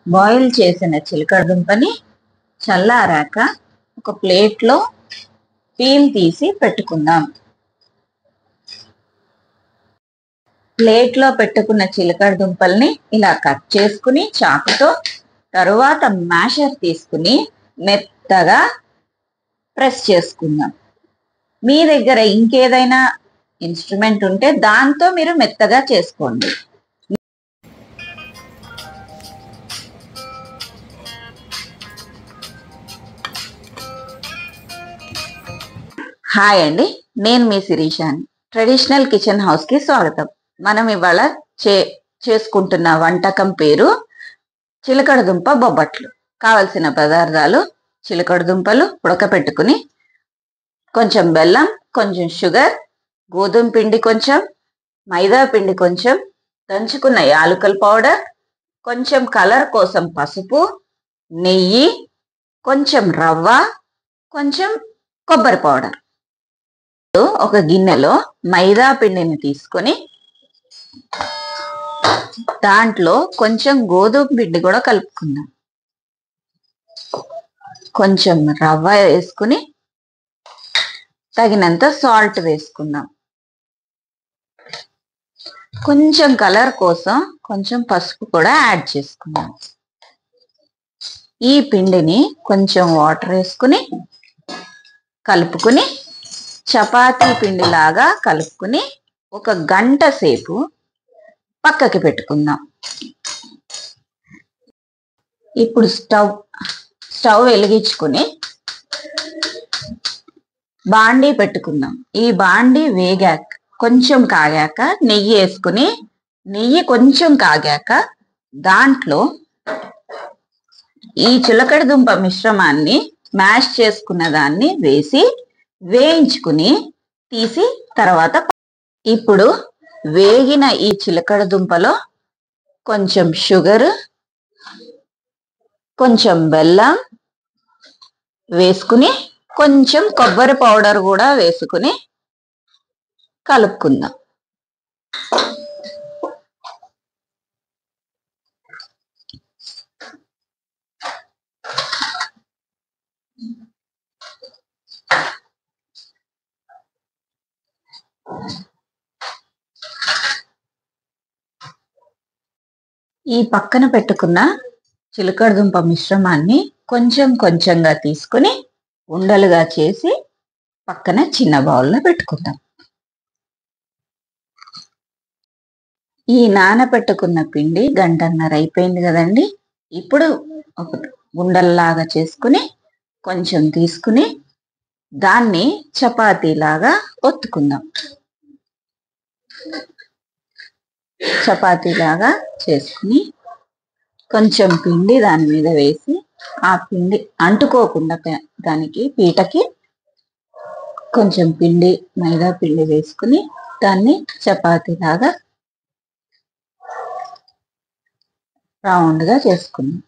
Boil చేసిన చిలకడ దుంపని చల్లారాక ఒక ప్లేట్లో పీల్ తీసి పెట్టుకుందాం. ప్లేట్లో పెట్టుకున్న చిలకడ దుంపల్ని ఇలా కట్ చేసుకుని చాకుతో, తరువాత మ్యాషర్ తీసుకుని మెత్తగా ప్రెస్ చేసుకుందాం. మీ దగ్గర ఇంకేదైనా ఇన్స్ట్రుమెంట్ ఉంటే దాంతో మీరు మెత్తగా చేసుకోండి. హాయ్ అండి, నేను మీ శిరీషాని. ట్రెడిషనల్ కిచెన్ హౌస్కి స్వాగతం. మనం ఇవాళ చేసుకుంటున్న వంటకం పేరు చిలకడ దుంప బొబ్బట్లు. కావలసిన పదార్థాలు: చిలకడ దుంపలు ఉడకపెట్టుకుని, కొంచెం బెల్లం, కొంచెం షుగర్, గోధుమ పిండి కొంచెం, మైదా పిండి కొంచెం, దంచుకున్న యాలకుల పౌడర్, కొంచెం కలర్ కోసం పసుపు, నెయ్యి, కొంచెం రవ్వ, కొంచెం కొబ్బరి పౌడర్. ఒక గిన్నెలో మైదా పిండిని తీసుకొని దాంట్లో కొంచెం గోధుమ పిండి కూడా కలుపుకుందాం. కొంచెం రవ్వ వేసుకుని తగినంత సాల్ట్ వేసుకుందాం. కొంచెం కలర్ కోసం కొంచెం పసుపు కూడా యాడ్ చేసుకుందాం. ఈ పిండిని కొంచెం వాటర్ వేసుకుని కలుపుకుని చపాతీ పిండిలాగా కలుపుకుని ఒక గంట సేపు పక్కకి పెట్టుకుందాం. ఇప్పుడు స్టవ్ వెలిగించుకుని బాండీ పెట్టుకుందాం. ఈ బాండీ వేగాక, కొంచెం కాగాక నెయ్యి వేసుకుని, నెయ్యి కొంచెం కాగాక దాంట్లో ఈ చిలకడ దుంప మిశ్రమాన్ని మ్యాష్ చేసుకున్న దాన్ని వేసి వేయించుకుని తీసి తర్వాత ఇప్పుడు వేగిన ఈ చిలకడ దుంపలో కొంచెం షుగర్, కొంచెం బెల్లం వేసుకుని, కొంచెం కొబ్బరి పౌడర్ కూడా వేసుకుని కలుపుకుందాం. ఈ పక్కన పెట్టుకున్న చిలకడ దుంప మిశ్రమాన్ని కొంచెం కొంచెంగా తీసుకుని ఉండలుగా చేసి పక్కన చిన్న బౌల్లో పెట్టుకుందాం. ఈ నానబెట్టుకున్న పిండి గంటన్నర అయిపోయింది కదండి. ఇప్పుడు ఒక ఉండల్లాగా చేసుకుని కొంచెం తీసుకుని దాన్ని చపాతీలాగా ఒత్తుకుందాం. చపాతీలాగా చేసుకుని కొంచెం పిండి దాని మీద వేసి, ఆ పిండి అంటుకోకుండా దానికి పీటకి కొంచెం పిండి, మైదా పిండి వేసుకుని దాన్ని చపాతీలాగా రౌండ్గా చేసుకున్నాం.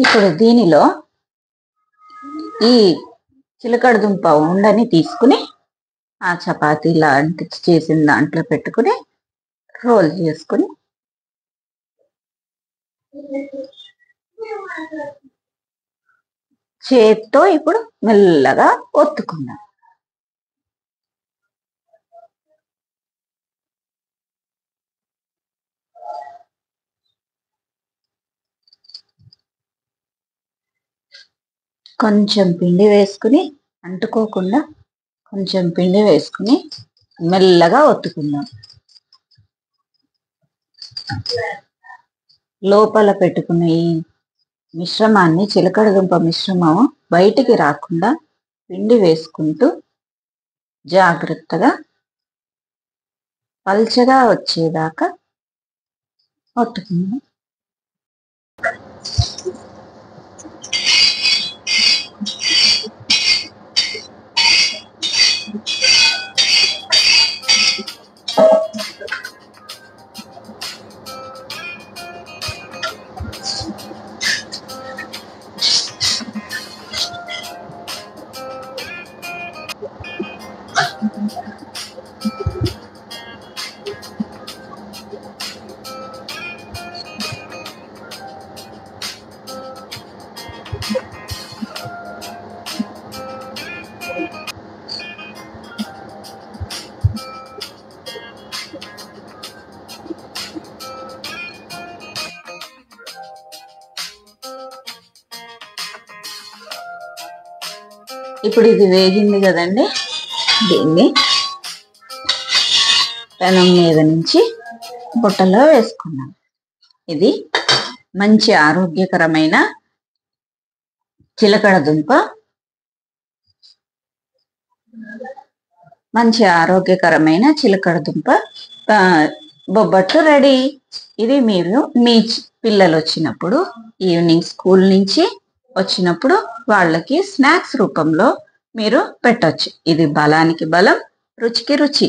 ఇప్పుడు దీనిలో ఈ చిలకడ దుంప ఉండని తీసుకుని ఆ చపాతీలా చేసిన దాంట్లో పెట్టుకుని రోల్ చేసుకుని చేత్తో ఇప్పుడు మెల్లగా ఒత్తుకుందాం. కొంచెం పిండి వేసుకుని, అంటుకోకుండా కొంచెం పిండి వేసుకుని మెల్లగా ఒత్తుకుందాం. లోపల పెట్టుకున్న ఈ మిశ్రమాన్ని, చిలకడ దుంప మిశ్రమం బయటికి రాకుండా పిండి వేసుకుంటూ జాగ్రత్తగా పల్చగా వచ్చేదాకా ఒత్తుకుందాం. ఇప్పుడు ఇది వేగింది కదండి, దీన్ని పెనం మీద నుంచి బుట్టలో వేసుకున్నాం. ఇది మంచి ఆరోగ్యకరమైన చిలకడ దుంప, బొబ్బట్లు రెడీ. ఇది మీరు మీ పిల్లలు వచ్చినప్పుడు, ఈవినింగ్ స్కూల్ నుంచి వచ్చినప్పుడు వాళ్ళకి స్నాక్స్ రూపంలో మీరు పెట్టొచ్చు. ఇది బలానికి బలం, రుచికి రుచి.